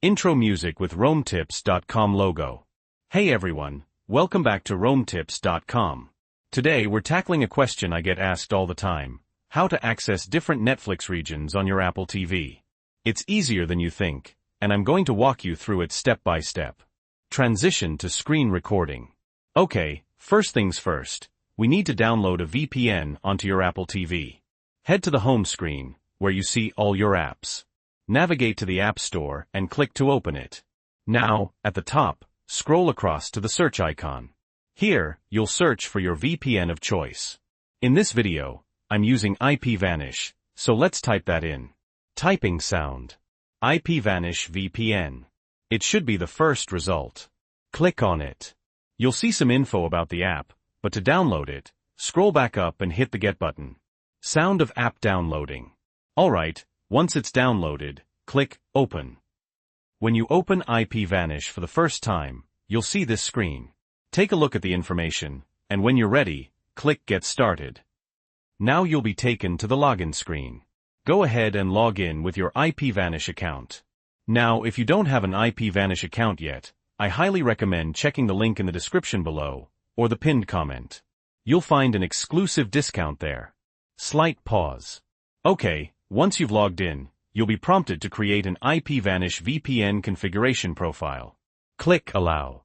Intro music with RoamTips.com logo. Hey everyone, welcome back to RoamTips.com. Today we're tackling a question I get asked all the time: how to access different Netflix regions on your Apple TV. It's easier than you think, and I'm going to walk you through it step by step. Transition to screen recording. Okay, first things first, we need to download a VPN onto your Apple TV. Head to the home screen, where you see all your apps. Navigate to the App Store and click to open it. Now, at the top, scroll across to the search icon. Here, you'll search for your VPN of choice. In this video, I'm using IPVanish, so let's type that in. Typing sound. IPVanish VPN. It should be the first result. Click on it. You'll see some info about the app, but to download it, scroll back up and hit the Get button. Sound of app downloading. Alright, once it's downloaded, click Open. When you open IPVanish for the first time, you'll see this screen. Take a look at the information, and when you're ready, click Get Started. Now you'll be taken to the login screen. Go ahead and log in with your IPVanish account. Now, if you don't have an IPVanish account yet, I highly recommend checking the link in the description below, or the pinned comment. You'll find an exclusive discount there. Slight pause. Okay, once you've logged in, you'll be prompted to create an IPVanish VPN configuration profile. Click Allow.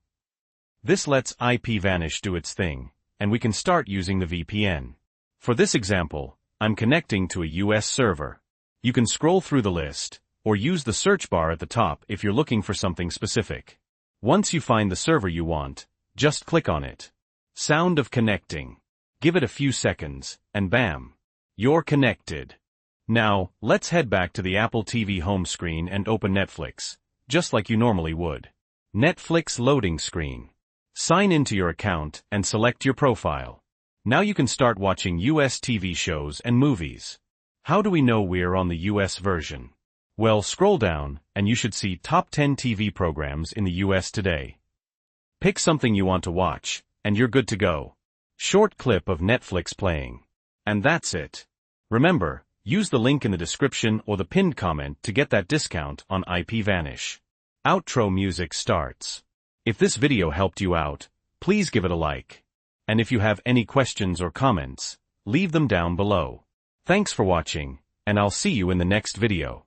This lets IPVanish do its thing, and we can start using the VPN. For this example, I'm connecting to a US server. You can scroll through the list, or use the search bar at the top if you're looking for something specific. Once you find the server you want, just click on it. Sound of connecting. Give it a few seconds, and bam! You're connected. Now, let's head back to the Apple TV home screen and open Netflix, just like you normally would. Netflix loading screen. Sign into your account and select your profile. Now you can start watching US TV shows and movies. How do we know we're on the US version? Well, scroll down, and you should see Top 10 TV programs in the US today. Pick something you want to watch, and you're good to go. Short clip of Netflix playing. And that's it. Remember, use the link in the description or the pinned comment to get that discount on IPVanish. Outro music starts. If this video helped you out, please give it a like. And if you have any questions or comments, leave them down below. Thanks for watching, and I'll see you in the next video.